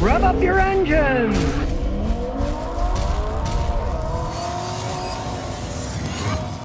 Rev up your engines!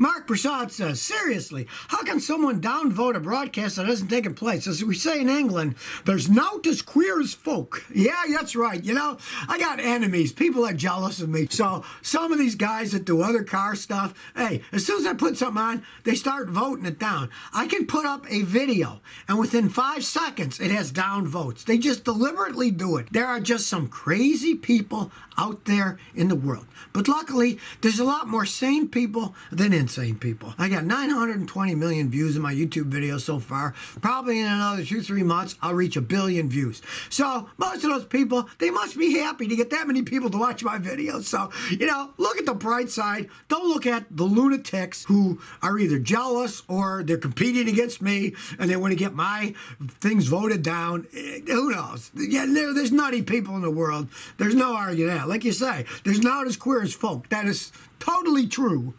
Mark Prasad says, seriously, how can someone downvote a broadcast that hasn't taken place? As we say in England, there's nought as queer as folk. Yeah, that's right. You know, I got enemies. People are jealous of me. So some of these guys that do other car stuff, hey, as soon as I put something on, they start voting it down. I can put up a video, and within 5 seconds, it has down votes. They just deliberately do it. There are just some crazy people out there in the world. But luckily, there's a lot more sane people than insane people. I got 920 million views in my YouTube video so far. Probably in another 2-3 months, I'll reach 1 billion views. So most of those people, they must be happy to get that many people to watch my videos. So, you know, look at the bright side. Don't look at the lunatics who are either jealous or they're competing against me and they want to get my things voted down. Who knows? Yeah, there's nutty people in the world. There's no arguing that. Like you say, there's not as queer as folk. That is totally true.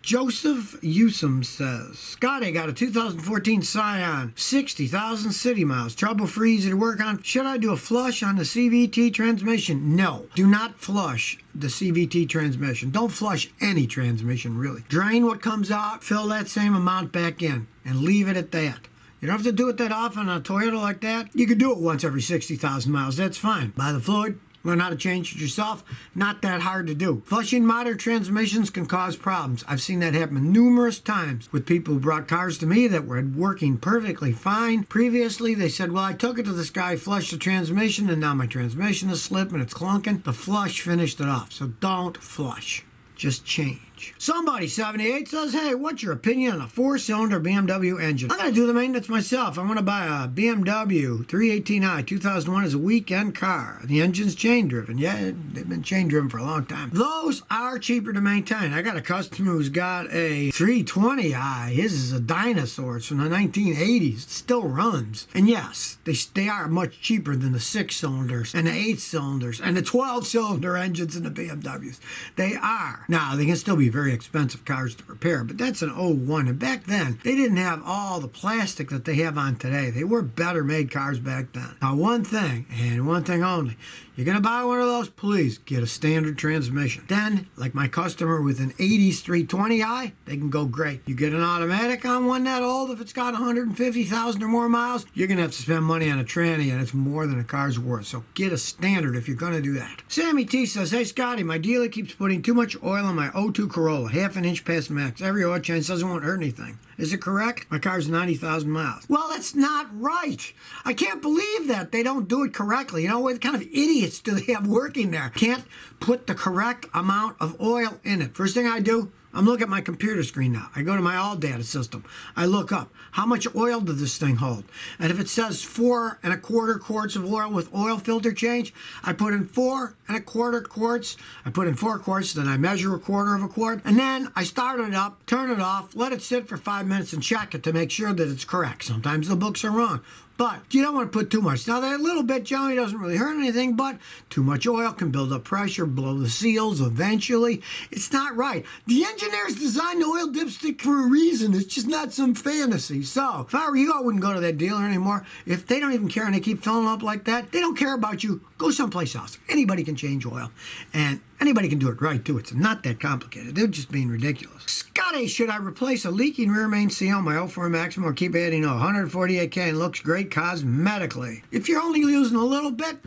Joseph Usum says, Scotty got a 2014 Scion, 60,000 city miles, trouble-free, easy to work on. Should I do a flush on the CVT transmission? No, do not flush the CVT transmission. Don't flush any transmission, really. Drain what comes out, fill that same amount back in, and leave it at that. You don't have to do it that often on a Toyota like that. You could do it once every 60,000 miles. That's fine. Buy the fluid. Learn how to change it yourself. Not that hard to do. Flushing modern transmissions can cause problems. I've seen that happen numerous times with people who brought cars to me that were working perfectly fine. Previously, they said, well, I took it to this guy, flushed the transmission, and now my transmission is slipping, it's clunking. The flush finished it off. So don't flush. Just change. Somebody 78 says, hey, what's your opinion on a 4-cylinder BMW engine? I'm going to do the maintenance myself. I want to buy a BMW 318i 2001 as a weekend car. The engine's chain driven. Yeah, they've been chain driven for a long time. Those are cheaper to maintain. I got a customer who's got a 320i. His is a dinosaur. It's from the 1980s. It still runs. And yes, they are much cheaper than the 6-cylinders and the 8-cylinders and the 12-cylinder engines in the BMWs. They are. Now, they can still be very expensive cars to repair, but that's an '01. And back then, they didn't have all the plastic that they have on today. They were better made cars back then. Now, one thing, and one thing only, you're going to buy one of those, please get a standard transmission. Then, like my customer with an 80s 320i, they can go great. You get an automatic on one that old, if it's got 150,000 or more miles, you're going to have to spend money on a tranny, and it's more than a car's worth. So get a standard if you're going to do that. Sammy T says, hey, Scotty, my dealer keeps putting too much oil in my '02 Corolla, half an inch past max. Every oil change says it won't hurt anything. Is it correct? My car's 90,000 miles. Well, that's not right. I can't believe that they don't do it correctly. You know, what kind of idiots do they have working there? Can't put the correct amount of oil in it. First thing I do, I'm looking at my computer screen now. I go to my all data system. I look up, how much oil did this thing hold? And if it says 4 1/4 quarts of oil with oil filter change, I put in 4 1/4 quarts. I put in 4 quarts, then I measure 1/4 of a quart. And then I start it up, turn it off, let it sit for 5 minutes and check it to make sure that it's correct. Sometimes the books are wrong. But you don't want to put too much. Now, that little bit, Johnny, doesn't really hurt anything, but too much oil can build up pressure, blow the seals eventually. It's not right. The engineers designed the oil dipstick for a reason. It's just not some fantasy. So, if I were you, I wouldn't go to that dealer anymore. If they don't even care and they keep filling up like that, they don't care about you. Go someplace else. Anybody can change oil. And anybody can do it right, too. It's not that complicated. They're just being ridiculous. Scotty, should I replace a leaking rear main seal on my '04 Maxima or keep adding 148K and looks great cosmetically? If you're only using a little bit,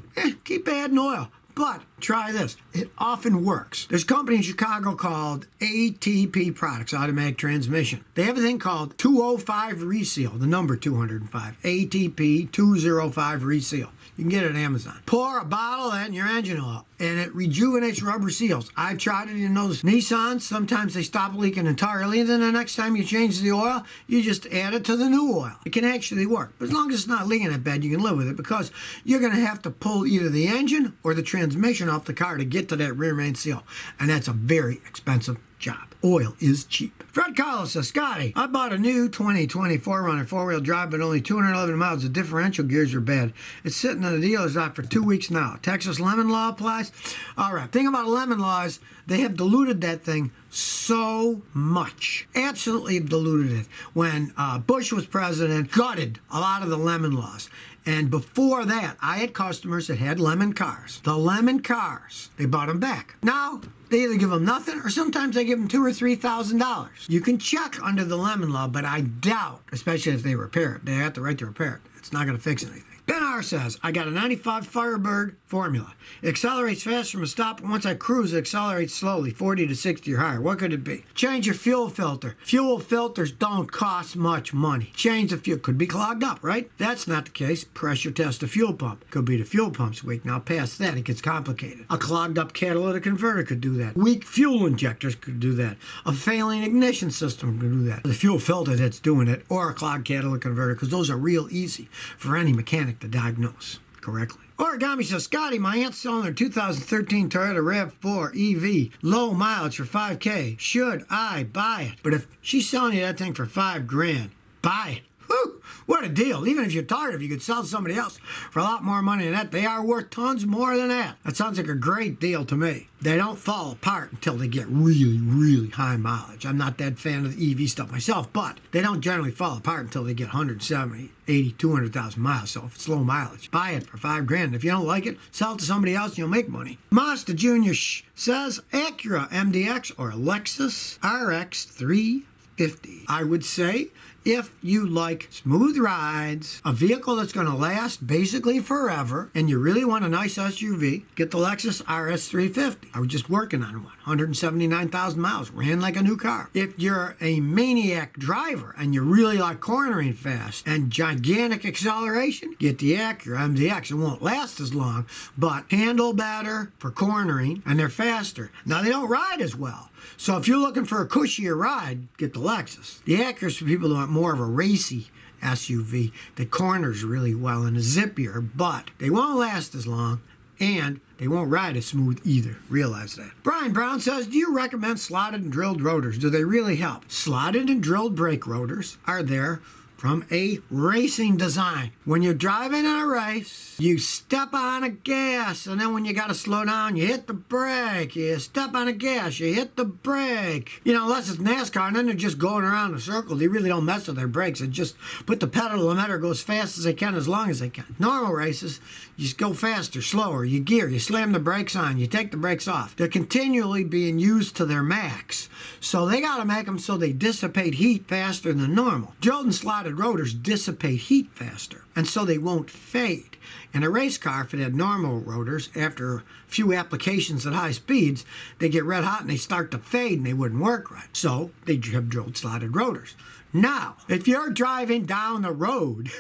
keep adding oil. But try this. It often works. There's a company in Chicago called ATP Products, Automatic Transmission. They have a thing called 205 Reseal, the number 205. ATP 205 Reseal. You can get it at Amazon. Pour a bottle of that in your engine oil, and it rejuvenates rubber seals. I've tried it in those Nissans. Sometimes they stop leaking entirely, and then the next time you change the oil, you just add it to the new oil. It can actually work. But as long as it's not leaking that bad, you can live with it, because you're going to have to pull either the engine or the transmission off the car to get to that rear main seal. And that's a very expensive job. Oil is cheap. Fred Carlos says, Scotty, I bought a new 2024 runner 4-wheel drive, but only 211 miles. The differential gears are bad. It's sitting in the dealer's lot for 2 weeks now. Texas lemon law applies. All right. Thing about lemon law is they have diluted that thing so much. Absolutely diluted it. When Bush was president, gutted a lot of the lemon laws. And before that, I had customers that had lemon cars. The lemon cars, they bought them back. Now, they either give them nothing or sometimes they give them $2,000 or $3,000. You can check under the lemon law, but I doubt, especially if they repair it, they have the right to repair it. It's not going to fix anything. Ben R says, I got a 95 Firebird formula. It accelerates fast from a stop, and once I cruise, it accelerates slowly, 40 to 60 or higher. What could it be? Change your fuel filter. Fuel filters don't cost much money. Change the fuel. Could be clogged up, right? That's not the case. Pressure test the fuel pump. Could be the fuel pump's weak. Now, past that, it gets complicated. A clogged up catalytic converter could do that. Weak fuel injectors could do that. A failing ignition system could do that. The fuel filter that's doing it, or a clogged catalytic converter, because those are real easy for any mechanic to diagnose correctly. Origami says, Scotty, my aunt's selling their 2013 Toyota RAV4 EV, low mileage for $5,000. Should I buy it? But if she's selling you that thing for $5,000, buy it. Whew, what a deal. Even if you're tired of it, you could sell to somebody else for a lot more money than that. They are worth tons more than that. That sounds like a great deal to me. They don't fall apart until they get really, really high mileage. I'm not that fan of the EV stuff myself, but they don't generally fall apart until they get 170, 80, 200,000 miles. So if it's low mileage, buy it for $5,000. If you don't like it, sell it to somebody else and you'll make money. Mazda Jr. says Acura MDX or Lexus RX 350. I would say, if you like smooth rides, a vehicle that's going to last basically forever, and you really want a nice SUV, get the Lexus RS 350. I was just working on one. 179,000 miles. Ran like a new car. If you're a maniac driver and you really like cornering fast and gigantic acceleration, get the Acura MDX. It won't last as long, but handle better for cornering, and they're faster. Now, they don't ride as well. So if you're looking for a cushier ride, get the Lexus. The Acura's for people who want more of a racy SUV that corners really well and is zippier, but they won't last as long and they won't ride as smooth either. Realize that. Brian Brown says, do you recommend slotted and drilled rotors? Do they really help? Slotted and drilled brake rotors are there from a racing design. When you're driving in a race, you step on a gas, and then when you got to slow down, you hit the brake. You step on a gas, you hit the brake. You know, unless it's NASCAR, and then they're just going around in a circle. They really don't mess with their brakes. They just put the pedal to the metal, go as fast as they can, as long as they can. Normal races, you just go faster, slower. You gear, you slam the brakes on, you take the brakes off. They're continually being used to their max. So they got to make them so they dissipate heat faster than normal. Drilled and slotted rotors dissipate heat faster, and so they won't fade. In a race car, if it had normal rotors, after a few applications at high speeds, they get red hot and they start to fade and they wouldn't work right. So they have drilled slotted rotors. Now, if you're driving down the road,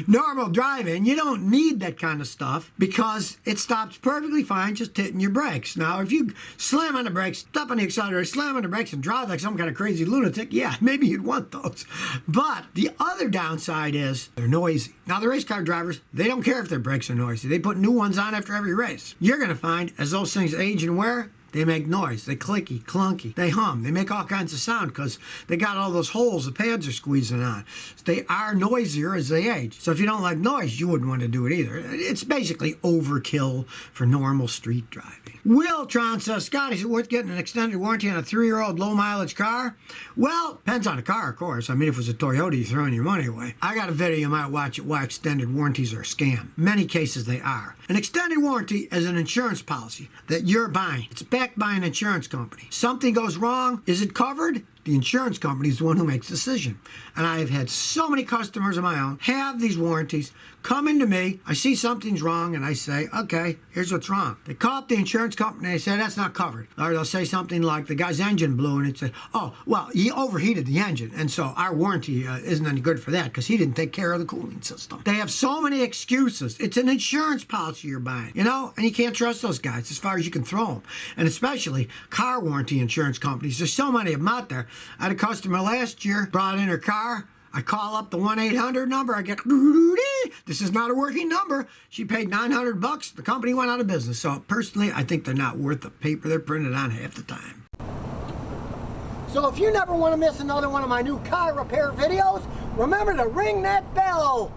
normal driving, you don't need that kind of stuff because it stops perfectly fine just hitting your brakes. Now, if you slam on the brakes, step on the accelerator, slam on the brakes, and drive like some kind of crazy lunatic, yeah, maybe you'd want those. But the other downside is they're noisy. Now, the race car drivers, they don't care if their brakes are noisy. They put new ones on after every race. You're going to find, as those things age and wear, they make noise. They clicky, clunky. They hum. They make all kinds of sound because they got all those holes the pads are squeezing on. They are noisier as they age. So if you don't like noise, you wouldn't want to do it either. It's basically overkill for normal street driving. Wiltron says, Scotty, is it worth getting an extended warranty on a 3-year-old low-mileage car? Well, depends on the car, of course. I mean, if it was a Toyota, you're throwing your money away. I got a video you might watch it, why extended warranties are a scam. Many cases they are. An extended warranty is an insurance policy that you're buying. It's backed by an insurance company. Something goes wrong, is it covered? The insurance company is the one who makes the decision. And I have had so many customers of my own have these warranties come into me. I see something's wrong, and I say, okay, here's what's wrong. They call up the insurance company, and they say, that's not covered. Or they'll say something like, the guy's engine blew, and it said, oh, well, he overheated the engine, and so our warranty isn't any good for that because he didn't take care of the cooling system. They have so many excuses. It's an insurance policy you're buying, you know, and you can't trust those guys as far as you can throw them. And especially car warranty insurance companies. There's so many of them out there. I had a customer last year, brought in her car. I call up the 1-800 number. I get, this is not a working number. She paid $900. The company went out of business. So personally, I think they're not worth the paper they're printed on half the time. So if you never want to miss another one of my new car repair videos, remember to ring that bell.